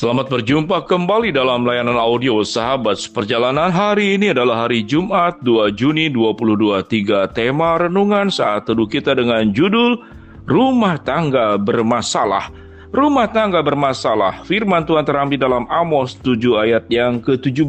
Selamat berjumpa kembali dalam layanan audio Sahabat Seperjalanan. Hari ini adalah hari Jumat 2 Juni 2023. Tema renungan saat teduh kita dengan judul Rumah Tangga Bermasalah. Rumah tangga bermasalah. Firman Tuhan terambil dalam Amos 7 ayat yang ke-17.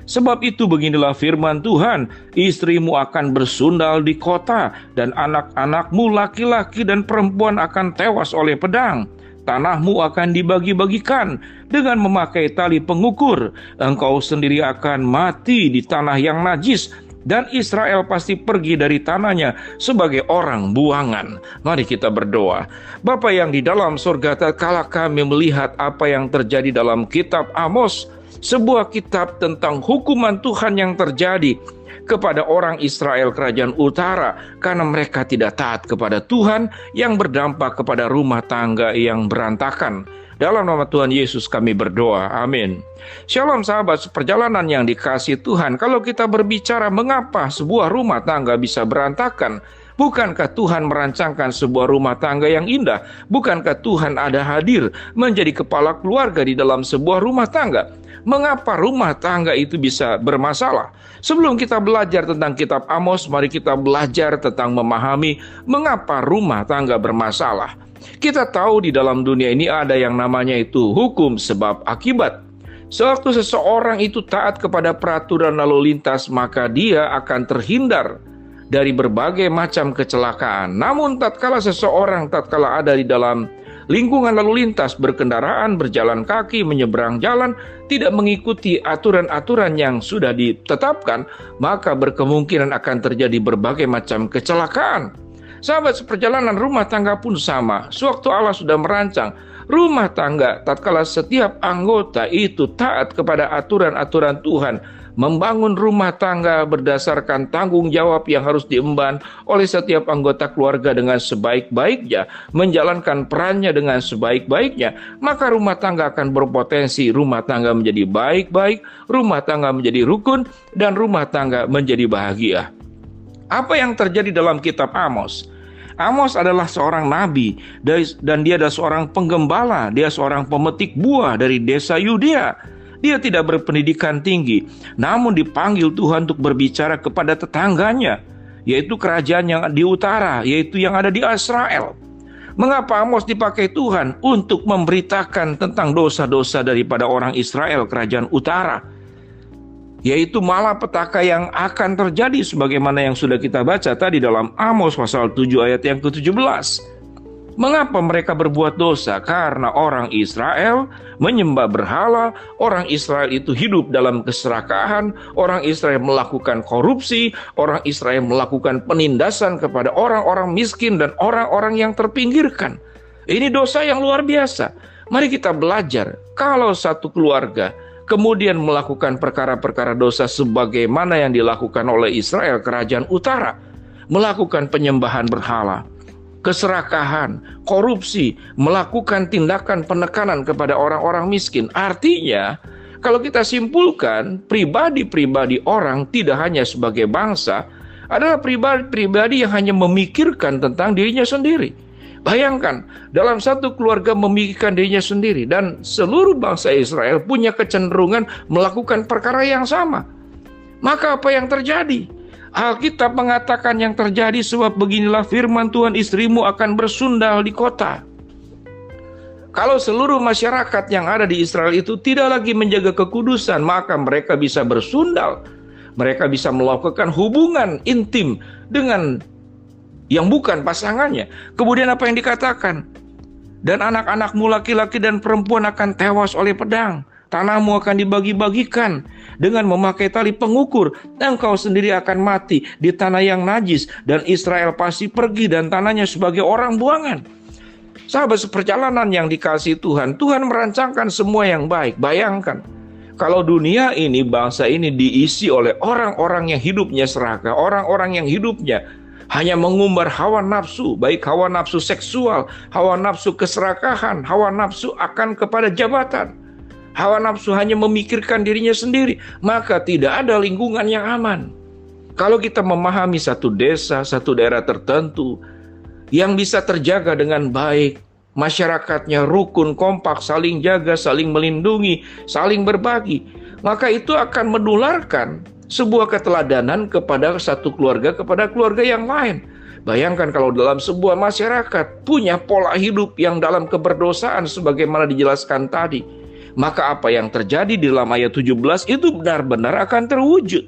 Sebab itu beginilah firman Tuhan, istrimu akan bersundal di kota, dan anak-anakmu laki-laki dan perempuan akan tewas oleh pedang. Tanahmu akan dibagi-bagikan dengan memakai tali pengukur. Engkau sendiri akan mati di tanah yang najis, dan Israel pasti pergi dari tanahnya sebagai orang buangan. Mari kita berdoa. Bapa yang di dalam surga, tatkala kami melihat apa yang terjadi dalam kitab Amos, sebuah kitab tentang hukuman Tuhan yang terjadi kepada orang Israel kerajaan utara karena mereka tidak taat kepada Tuhan, yang berdampak kepada rumah tangga yang berantakan. Dalam nama Tuhan Yesus kami berdoa, amin. Shalom sahabat seperjalanan yang dikasihi Tuhan. Kalau kita berbicara mengapa sebuah rumah tangga bisa berantakan, bukankah Tuhan merancangkan sebuah rumah tangga yang indah? Bukankah Tuhan ada hadir menjadi kepala keluarga di dalam sebuah rumah tangga? Mengapa rumah tangga itu bisa bermasalah? Sebelum kita belajar tentang kitab Amos, mari kita belajar tentang memahami mengapa rumah tangga bermasalah. Kita tahu di dalam dunia ini ada yang namanya itu hukum sebab akibat. Sewaktu seseorang itu taat kepada peraturan lalu lintas, maka dia akan terhindar dari berbagai macam kecelakaan. Namun tatkala seseorang ada di dalam lingkungan lalu lintas, berkendaraan, berjalan kaki, menyeberang jalan, tidak mengikuti aturan-aturan yang sudah ditetapkan, maka berkemungkinan akan terjadi berbagai macam kecelakaan. Sahabat seperjalanan, rumah tangga pun sama. Sewaktu Allah sudah merancang rumah tangga, tatkala setiap anggota itu taat kepada aturan-aturan Tuhan, membangun rumah tangga berdasarkan tanggung jawab yang harus diemban oleh setiap anggota keluarga dengan sebaik-baiknya, menjalankan perannya dengan sebaik-baiknya, maka rumah tangga akan berpotensi rumah tangga menjadi baik-baik, rumah tangga menjadi rukun, dan rumah tangga menjadi bahagia. Apa yang terjadi dalam kitab Amos? Amos adalah seorang nabi, dan dia adalah seorang penggembala, dia seorang pemetik buah dari desa Yudea. Dia tidak berpendidikan tinggi, namun dipanggil Tuhan untuk berbicara kepada tetangganya, yaitu kerajaan yang di utara, yaitu yang ada di Israel. Mengapa Amos dipakai Tuhan? Untuk memberitakan tentang dosa-dosa daripada orang Israel kerajaan utara, yaitu malapetaka yang akan terjadi sebagaimana yang sudah kita baca tadi dalam Amos pasal 7 ayat yang ke-17. Mengapa mereka berbuat dosa? Karena orang Israel menyembah berhala, orang Israel itu hidup dalam keserakahan, orang Israel melakukan korupsi, orang Israel melakukan penindasan kepada orang-orang miskin dan orang-orang yang terpinggirkan. Ini dosa yang luar biasa. Mari kita belajar, kalau satu keluarga kemudian melakukan perkara-perkara dosa sebagaimana yang dilakukan oleh Israel kerajaan utara, melakukan penyembahan berhala, keserakahan, korupsi, melakukan tindakan penekanan kepada orang-orang miskin. Artinya, kalau kita simpulkan, pribadi-pribadi orang tidak hanya sebagai bangsa, adalah pribadi-pribadi yang hanya memikirkan tentang dirinya sendiri. Bayangkan, dalam satu keluarga memikirkan dirinya sendiri, dan seluruh bangsa Israel punya kecenderungan melakukan perkara yang sama. Maka apa yang terjadi? Alkitab mengatakan yang terjadi sebab beginilah firman Tuhan, istrimu akan bersundal di kota. Kalau seluruh masyarakat yang ada di Israel itu tidak lagi menjaga kekudusan, maka mereka bisa bersundal. Mereka bisa melakukan hubungan intim dengan yang bukan pasangannya. Kemudian apa yang dikatakan? Dan anak-anakmu laki-laki dan perempuan akan tewas oleh pedang. Tanahmu akan dibagi-bagikan dengan memakai tali pengukur. Engkau sendiri akan mati di tanah yang najis, dan Israel pasti pergi dan tanahnya sebagai orang buangan. Sahabat seperjalanan yang dikasihi Tuhan, Tuhan merancangkan semua yang baik. Bayangkan, kalau dunia ini, bangsa ini diisi oleh orang-orang yang hidupnya serakah, orang-orang yang hidupnya hanya mengumbar hawa nafsu, baik hawa nafsu seksual, hawa nafsu keserakahan, hawa nafsu akan kepada jabatan, hawa nafsu hanya memikirkan dirinya sendiri, maka tidak ada lingkungan yang aman. Kalau kita memahami satu desa, satu daerah tertentu yang bisa terjaga dengan baik, masyarakatnya rukun, kompak, saling jaga, saling melindungi, saling berbagi, maka itu akan menularkan sebuah keteladanan kepada satu keluarga, kepada keluarga yang lain. Bayangkan kalau dalam sebuah masyarakat punya pola hidup yang dalam keberdosaan sebagaimana dijelaskan tadi, maka apa yang terjadi di dalam ayat 17 itu benar-benar akan terwujud.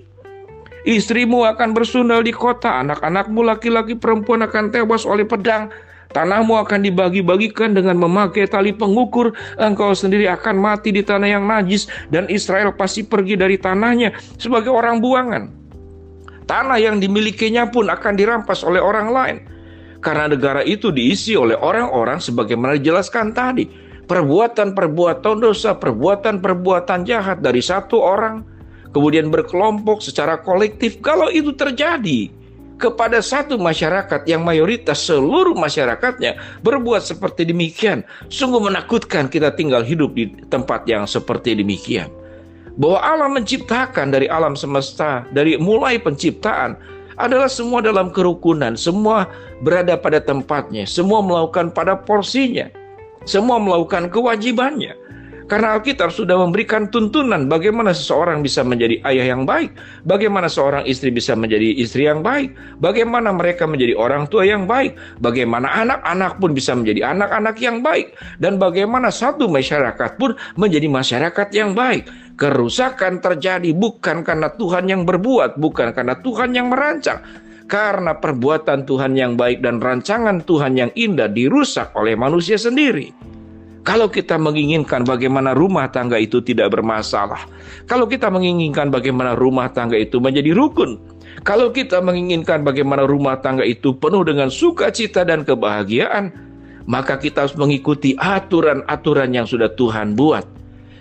Istrimu akan bersundal di kota, anak-anakmu laki-laki perempuan akan tewas oleh pedang, tanahmu akan dibagi-bagikan dengan memakai tali pengukur, engkau sendiri akan mati di tanah yang najis, dan Israel pasti pergi dari tanahnya sebagai orang buangan. Tanah yang dimilikinya pun akan dirampas oleh orang lain, karena negara itu diisi oleh orang-orang sebagaimana dijelaskan tadi. Perbuatan-perbuatan dosa, perbuatan-perbuatan jahat dari satu orang, kemudian berkelompok secara kolektif. Kalau itu terjadi kepada satu masyarakat yang mayoritas seluruh masyarakatnya berbuat seperti demikian, sungguh menakutkan kita tinggal hidup di tempat yang seperti demikian. Bahwa Allah menciptakan dari alam semesta, dari mulai penciptaan, adalah semua dalam kerukunan, semua berada pada tempatnya, semua melakukan pada porsinya, semua melakukan kewajibannya. Karena Alkitab sudah memberikan tuntunan bagaimana seseorang bisa menjadi ayah yang baik, bagaimana seorang istri bisa menjadi istri yang baik, bagaimana mereka menjadi orang tua yang baik, bagaimana anak-anak pun bisa menjadi anak-anak yang baik, dan bagaimana satu masyarakat pun menjadi masyarakat yang baik. Kerusakan terjadi bukan karena Tuhan yang berbuat, bukan karena Tuhan yang merancang, karena perbuatan Tuhan yang baik dan rancangan Tuhan yang indah dirusak oleh manusia sendiri. Kalau kita menginginkan bagaimana rumah tangga itu tidak bermasalah, kalau kita menginginkan bagaimana rumah tangga itu menjadi rukun, kalau kita menginginkan bagaimana rumah tangga itu penuh dengan sukacita dan kebahagiaan, maka kita harus mengikuti aturan-aturan yang sudah Tuhan buat.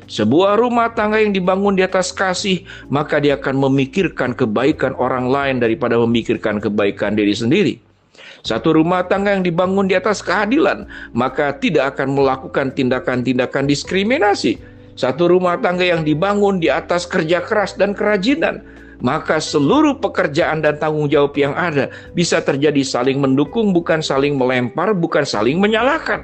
Sebuah rumah tangga yang dibangun di atas kasih, maka dia akan memikirkan kebaikan orang lain daripada memikirkan kebaikan diri sendiri. Satu rumah tangga yang dibangun di atas keadilan, maka tidak akan melakukan tindakan-tindakan diskriminasi. Satu rumah tangga yang dibangun di atas kerja keras dan kerajinan, maka seluruh pekerjaan dan tanggung jawab yang ada bisa terjadi saling mendukung, bukan saling melempar, bukan saling menyalahkan.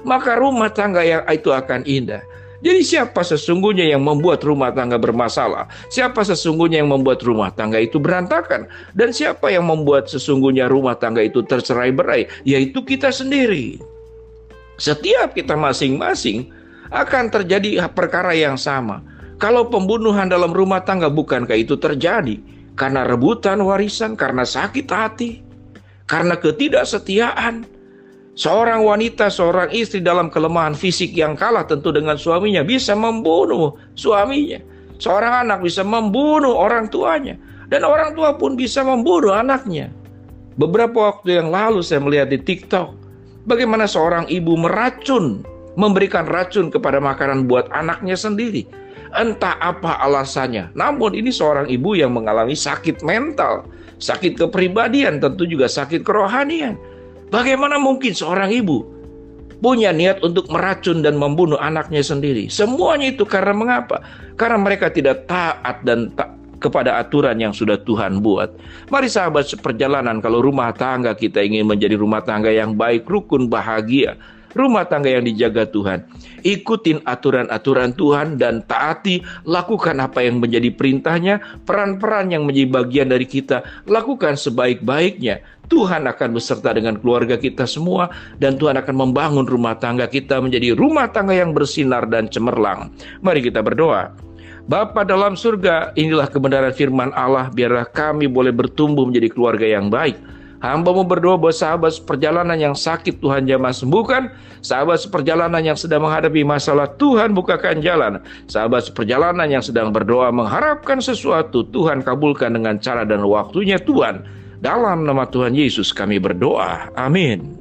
Maka rumah tangga yang itu akan indah. Jadi siapa sesungguhnya yang membuat rumah tangga bermasalah? Siapa sesungguhnya yang membuat rumah tangga itu berantakan? Dan siapa yang membuat sesungguhnya rumah tangga itu tercerai-berai? Yaitu kita sendiri. Setiap kita masing-masing akan terjadi perkara yang sama. Kalau pembunuhan dalam rumah tangga, bukankah itu terjadi? Karena rebutan warisan, karena sakit hati, karena ketidaksetiaan. Seorang wanita, seorang istri dalam kelemahan fisik yang kalah tentu dengan suaminya bisa membunuh suaminya. Seorang anak bisa membunuh orang tuanya. Dan orang tua pun bisa membunuh anaknya. Beberapa waktu yang lalu saya melihat di TikTok bagaimana seorang ibu memberikan racun kepada makanan buat anaknya sendiri. Entah apa alasannya. Namun ini seorang ibu yang mengalami sakit mental, sakit kepribadian, tentu juga sakit kerohanian. Bagaimana mungkin seorang ibu punya niat untuk meracun dan membunuh anaknya sendiri? Semuanya itu karena mengapa? Karena mereka tidak taat dan kepada aturan yang sudah Tuhan buat. Mari sahabat seperjalanan, kalau rumah tangga kita ingin menjadi rumah tangga yang baik, rukun, bahagia, rumah tangga yang dijaga Tuhan, ikutin aturan-aturan Tuhan dan taati, lakukan apa yang menjadi perintahnya, peran-peran yang menjadi bagian dari kita, lakukan sebaik-baiknya. Tuhan akan beserta dengan keluarga kita semua, dan Tuhan akan membangun rumah tangga kita menjadi rumah tangga yang bersinar dan cemerlang. Mari kita berdoa. Bapa dalam surga, inilah kebenaran firman Allah, biarlah kami boleh bertumbuh menjadi keluarga yang baik. Hamba-Mu berdoa buat sahabat seperjalanan yang sakit, Tuhan jamah sembuhkan. Sahabat seperjalanan yang sedang menghadapi masalah, Tuhan bukakan jalan. Sahabat seperjalanan yang sedang berdoa mengharapkan sesuatu, Tuhan kabulkan dengan cara dan waktunya Tuhan. Dalam nama Tuhan Yesus kami berdoa. Amin.